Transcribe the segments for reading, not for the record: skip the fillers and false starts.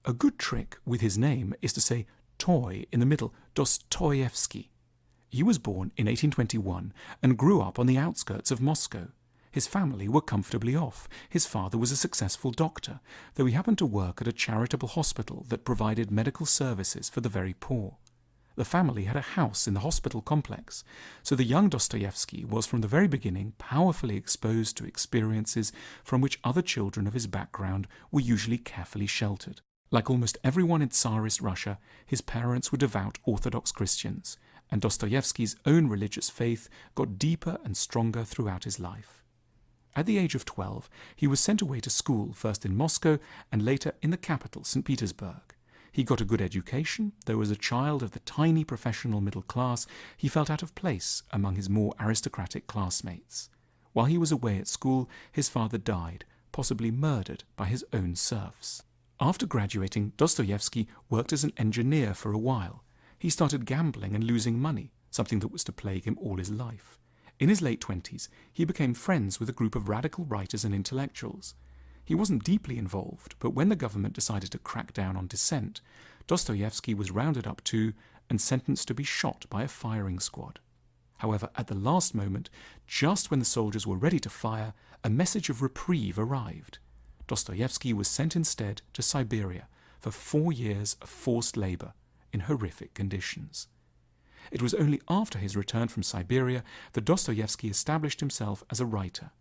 A good trick with his name is to say toy in the middle, Dostoyevsky. He was born in 1821 and grew up on the outskirts of Moscow. His family were comfortably off. His father was a successful doctor, though he happened to work at a charitable hospital that provided medical services for the very poor. The family had a house in the hospital complex, so the young Dostoyevsky was from the very beginning powerfully exposed to experiences from which other children of his background were usually carefully sheltered. Like almost everyone in Tsarist Russia, his parents were devout Orthodox Christians, and Dostoyevsky's own religious faith got deeper and stronger throughout his life. At the age of 12, he was sent away to school, first in Moscow and later in the capital, St. Petersburg. He got a good education, though as a child of the tiny professional middle class, he felt out of place among his more aristocratic classmates. While he was away at school, his father died, possibly murdered by his own serfs. After graduating, Dostoyevsky worked as an engineer for a while. He started gambling and losing money, something that was to plague him all his life. In his late 20s, he became friends with a group of radical writers and intellectuals. He wasn't deeply involved, but when the government decided to crack down on dissent, Dostoyevsky was rounded up too and sentenced to be shot by a firing squad. However, at the last moment, just when the soldiers were ready to fire, a message of reprieve arrived. Dostoyevsky was sent instead to Siberia for 4 years of forced labor in horrific conditions. It was only after his return from Siberia that Dostoyevsky established himself as a writer.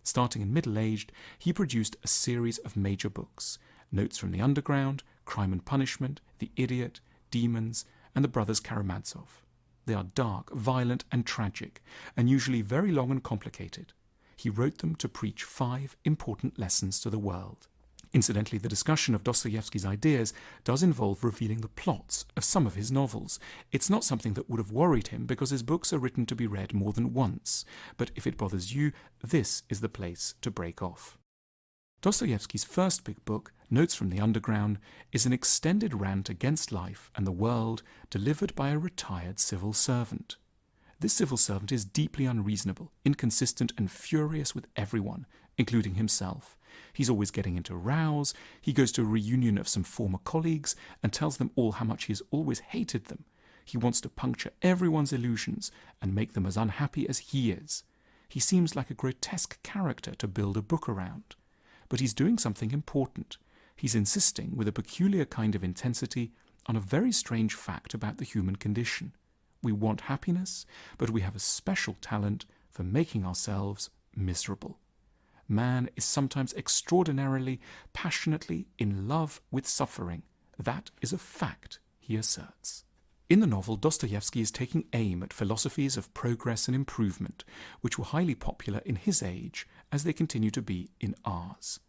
Starting in middle-aged, he produced a series of major books: Notes from the Underground, Crime and Punishment, The Idiot, Demons, and The Brothers Karamazov. They are dark, violent, and tragic, and usually very long and complicated. He wrote them to preach 5 important lessons to the world. Incidentally, the discussion of Dostoyevsky's ideas does involve revealing the plots of some of his novels. It's not something that would have worried him because his books are written to be read more than once, but if it bothers you, this is the place to break off. Dostoyevsky's first big book, Notes from the Underground, is an extended rant against life and the world delivered by a retired civil servant. This civil servant is deeply unreasonable, inconsistent, and furious with everyone, including himself. He's always getting into rows. He goes to a reunion of some former colleagues and tells them all how much he has always hated them. He wants to puncture everyone's illusions and make them as unhappy as he is. He seems like a grotesque character to build a book around. But he's doing something important. He's insisting with a peculiar kind of intensity on a very strange fact about the human condition. We want happiness, but we have a special talent for making ourselves miserable. Man is sometimes extraordinarily, passionately in love with suffering. That is a fact, he asserts. In the novel, Dostoyevsky is taking aim at philosophies of progress and improvement, which were highly popular in his age, as they continue to be in ours.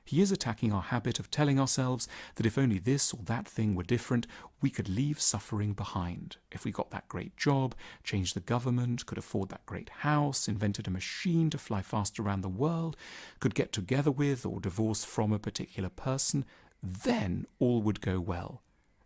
He is attacking our habit of telling ourselves that if only this or that thing were different, we could leave suffering behind. If we got that great job, changed the government, could afford that great house, invented a machine to fly fast around the world, could get together with or divorce from a particular person, then all would go well.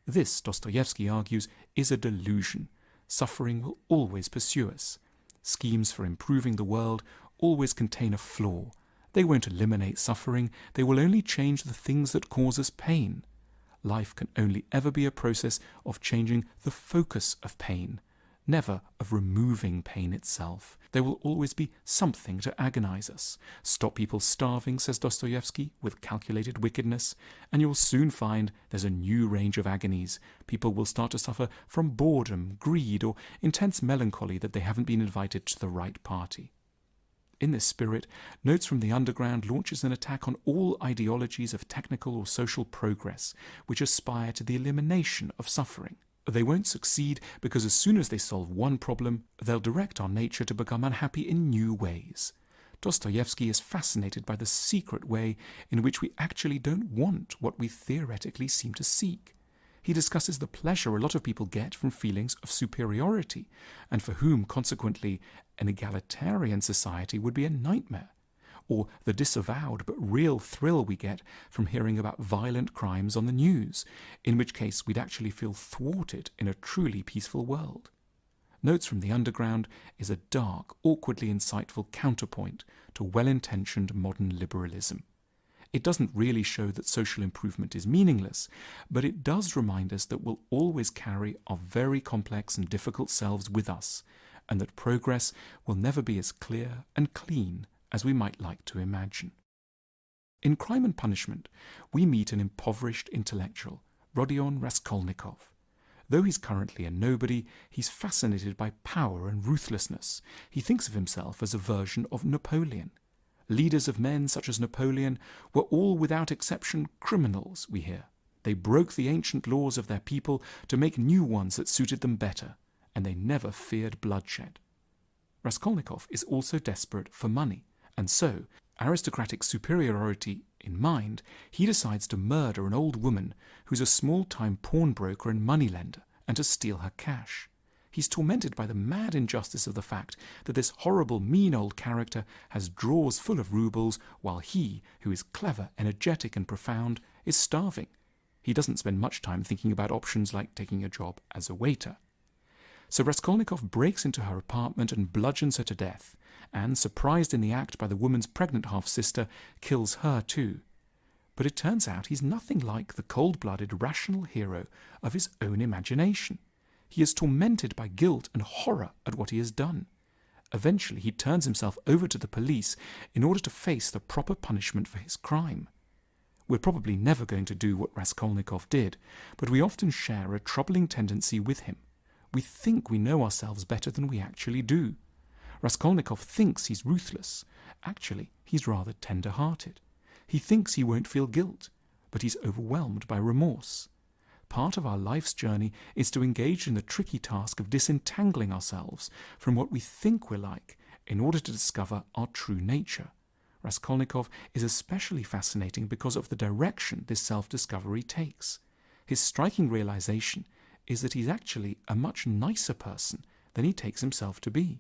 This, Dostoyevsky argues, is a delusion. Suffering will always pursue us. Schemes for improving the world always contain a flaw. They won't eliminate suffering, they will only change the things that cause us pain. Life can only ever be a process of changing the focus of pain, never of removing pain itself. There will always be something to agonize us. Stop people starving, says Dostoyevsky, with calculated wickedness, and you'll soon find there's a new range of agonies. People will start to suffer from boredom, greed, or intense melancholy that they haven't been invited to the right party. In this spirit, Notes from the Underground launches an attack on all ideologies of technical or social progress which aspire to the elimination of suffering. They won't succeed because as soon as they solve one problem, they'll direct our nature to become unhappy in new ways. Dostoyevsky is fascinated by the secret way in which we actually don't want what we theoretically seem to seek. He discusses the pleasure a lot of people get from feelings of superiority, and for whom, consequently, an egalitarian society would be a nightmare, or the disavowed but real thrill we get from hearing about violent crimes on the news, in which case we'd actually feel thwarted in a truly peaceful world. Notes from the Underground is a dark, awkwardly insightful counterpoint to well-intentioned modern liberalism. It doesn't really show that social improvement is meaningless, but it does remind us that we'll always carry our very complex and difficult selves with us, and that progress will never be as clear and clean as we might like to imagine. In Crime and Punishment, we meet an impoverished intellectual, Rodion Raskolnikov. Though he's currently a nobody, he's fascinated by power and ruthlessness. He thinks of himself as a version of Napoleon. Leaders of men such as Napoleon were all without exception criminals, we hear. They broke the ancient laws of their people to make new ones that suited them better, and they never feared bloodshed. Raskolnikov is also desperate for money, and so, aristocratic superiority in mind, he decides to murder an old woman who's a small-time pawnbroker and moneylender, and to steal her cash. He's tormented by the mad injustice of the fact that this horrible, mean old character has drawers full of roubles, while he, who is clever, energetic and profound, is starving. He doesn't spend much time thinking about options like taking a job as a waiter. So Raskolnikov breaks into her apartment and bludgeons her to death, and, surprised in the act by the woman's pregnant half-sister, kills her too. But it turns out he's nothing like the cold-blooded, rational hero of his own imagination. He is tormented by guilt and horror at what he has done. Eventually he turns himself over to the police in order to face the proper punishment for his crime. We're probably never going to do what Raskolnikov did, but we often share a troubling tendency with him. We think we know ourselves better than we actually do. Raskolnikov thinks he's ruthless. Actually, he's rather tender-hearted. He thinks he won't feel guilt, but he's overwhelmed by remorse. Part of our life's journey is to engage in the tricky task of disentangling ourselves from what we think we're like in order to discover our true nature. Raskolnikov is especially fascinating because of the direction this self-discovery takes. His striking realization is that he's actually a much nicer person than he takes himself to be.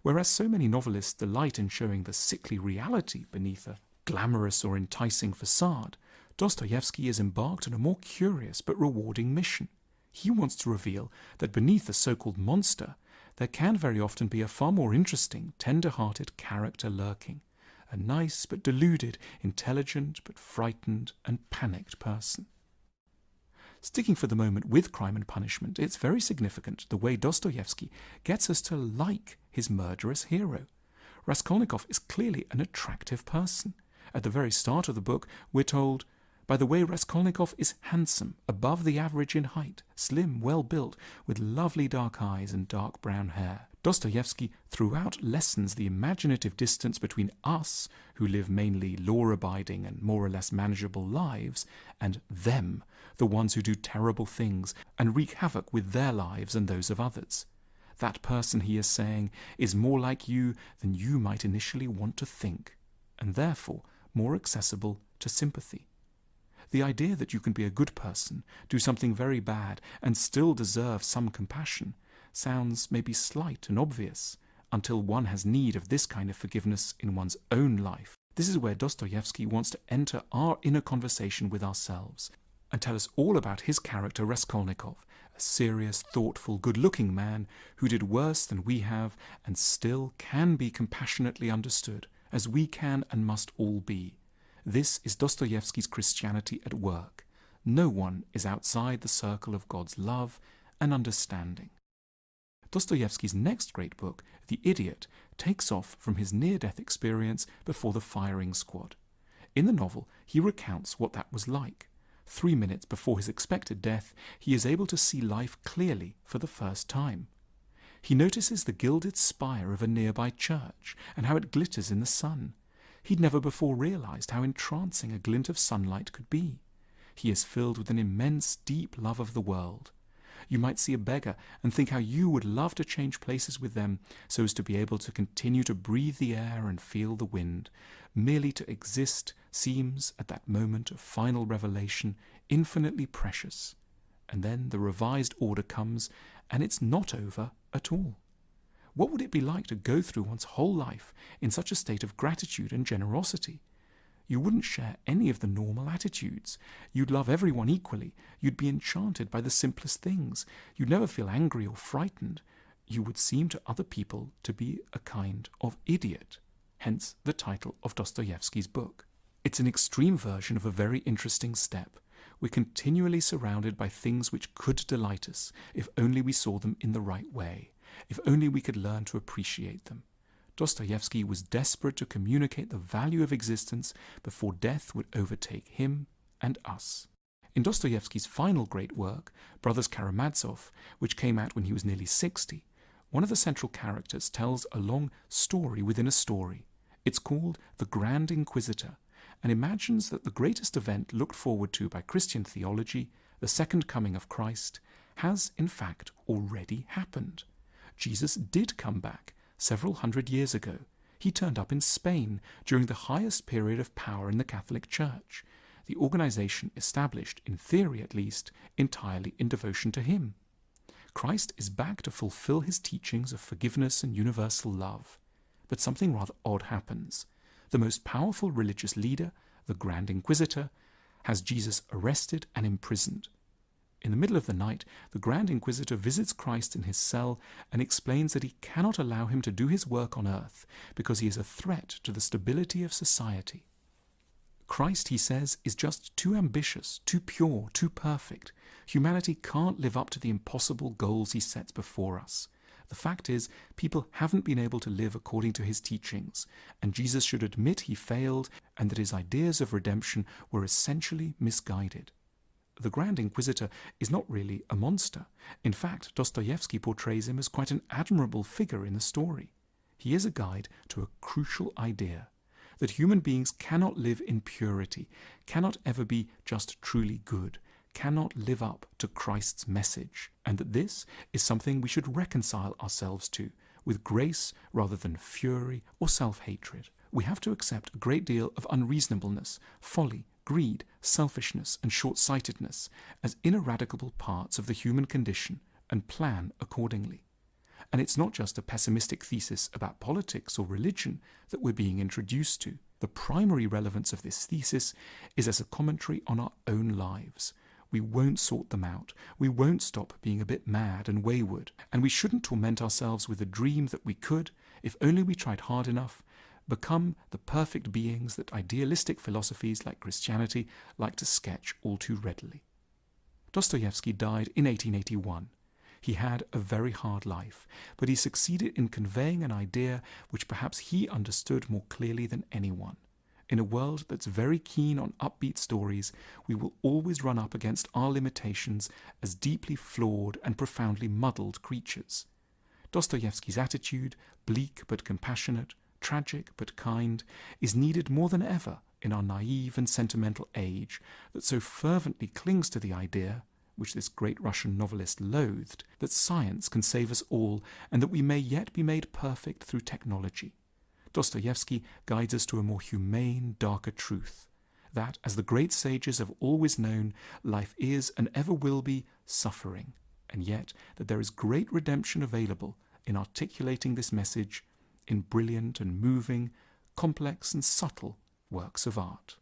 Whereas so many novelists delight in showing the sickly reality beneath a glamorous or enticing facade, Dostoyevsky is embarked on a more curious but rewarding mission. He wants to reveal that beneath the so-called monster, there can very often be a far more interesting, tender-hearted character lurking, a nice but deluded, intelligent but frightened and panicked person. Sticking for the moment with Crime and Punishment, it's very significant the way Dostoyevsky gets us to like his murderous hero. Raskolnikov is clearly an attractive person. At the very start of the book, we're told, by the way, Raskolnikov is handsome, above the average in height, slim, well-built, with lovely dark eyes and dark brown hair. Dostoyevsky throughout lessens the imaginative distance between us, who live mainly law-abiding and more or less manageable lives, and them, the ones who do terrible things and wreak havoc with their lives and those of others. That person, he is saying, is more like you than you might initially want to think, and therefore more accessible to sympathy. The idea that you can be a good person, do something very bad, and still deserve some compassion sounds maybe slight and obvious until one has need of this kind of forgiveness in one's own life. This is where Dostoyevsky wants to enter our inner conversation with ourselves and tell us all about his character Raskolnikov, a serious, thoughtful, good-looking man who did worse than we have and still can be compassionately understood, as we can and must all be. This is Dostoyevsky's Christianity at work. No one is outside the circle of God's love and understanding. Dostoyevsky's next great book, The Idiot, takes off from his near-death experience before the firing squad. In the novel, he recounts what that was like. 3 minutes before his expected death, he is able to see life clearly for the first time. He notices the gilded spire of a nearby church and how it glitters in the sun. He'd never before realized how entrancing a glint of sunlight could be. He is filled with an immense, deep love of the world. You might see a beggar and think how you would love to change places with them so as to be able to continue to breathe the air and feel the wind. Merely to exist seems, at that moment of final revelation, infinitely precious. And then the revised order comes, and it's not over at all. What would it be like to go through one's whole life in such a state of gratitude and generosity? You wouldn't share any of the normal attitudes. You'd love everyone equally. You'd be enchanted by the simplest things. You'd never feel angry or frightened. You would seem to other people to be a kind of idiot. Hence the title of Dostoyevsky's book. It's an extreme version of a very interesting step. We're continually surrounded by things which could delight us if only we saw them in the right way, if only we could learn to appreciate them. Dostoyevsky was desperate to communicate the value of existence before death would overtake him and us. In Dostoyevsky's final great work, Brothers Karamazov, which came out when he was nearly 60, one of the central characters tells a long story within a story. It's called The Grand Inquisitor, and imagines that the greatest event looked forward to by Christian theology, the second coming of Christ, has in fact already happened. Jesus did come back several hundred years ago. He turned up in Spain during the highest period of power in the Catholic Church, the organization established, in theory at least, entirely in devotion to him. Christ is back to fulfill his teachings of forgiveness and universal love. But something rather odd happens. The most powerful religious leader, the Grand Inquisitor, has Jesus arrested and imprisoned. In the middle of the night, the Grand Inquisitor visits Christ in his cell and explains that he cannot allow him to do his work on earth because he is a threat to the stability of society. Christ, he says, is just too ambitious, too pure, too perfect. Humanity can't live up to the impossible goals he sets before us. The fact is, people haven't been able to live according to his teachings, and Jesus should admit he failed and that his ideas of redemption were essentially misguided. The Grand Inquisitor is not really a monster. In fact, Dostoyevsky portrays him as quite an admirable figure in the story. He is a guide to a crucial idea, that human beings cannot live in purity, cannot ever be just truly good, cannot live up to Christ's message, and that this is something we should reconcile ourselves to, with grace rather than fury or self-hatred. We have to accept a great deal of unreasonableness, folly, greed, selfishness, and short-sightedness as ineradicable parts of the human condition and plan accordingly. And it's not just a pessimistic thesis about politics or religion that we're being introduced to. The primary relevance of this thesis is as a commentary on our own lives. We won't sort them out. We won't stop being a bit mad and wayward. And we shouldn't torment ourselves with the dream that we could, if only we tried hard enough, become the perfect beings that idealistic philosophies like Christianity like to sketch all too readily. Dostoyevsky died in 1881. He had a very hard life, but he succeeded in conveying an idea which perhaps he understood more clearly than anyone. In a world that's very keen on upbeat stories, we will always run up against our limitations as deeply flawed and profoundly muddled creatures. Dostoyevsky's attitude, bleak but compassionate, tragic but kind, is needed more than ever in our naive and sentimental age that so fervently clings to the idea, which this great Russian novelist loathed, that science can save us all and that we may yet be made perfect through technology. Dostoyevsky guides us to a more humane, darker truth, that, as the great sages have always known, life is and ever will be suffering, and yet that there is great redemption available in articulating this message in brilliant and moving, complex and subtle works of art.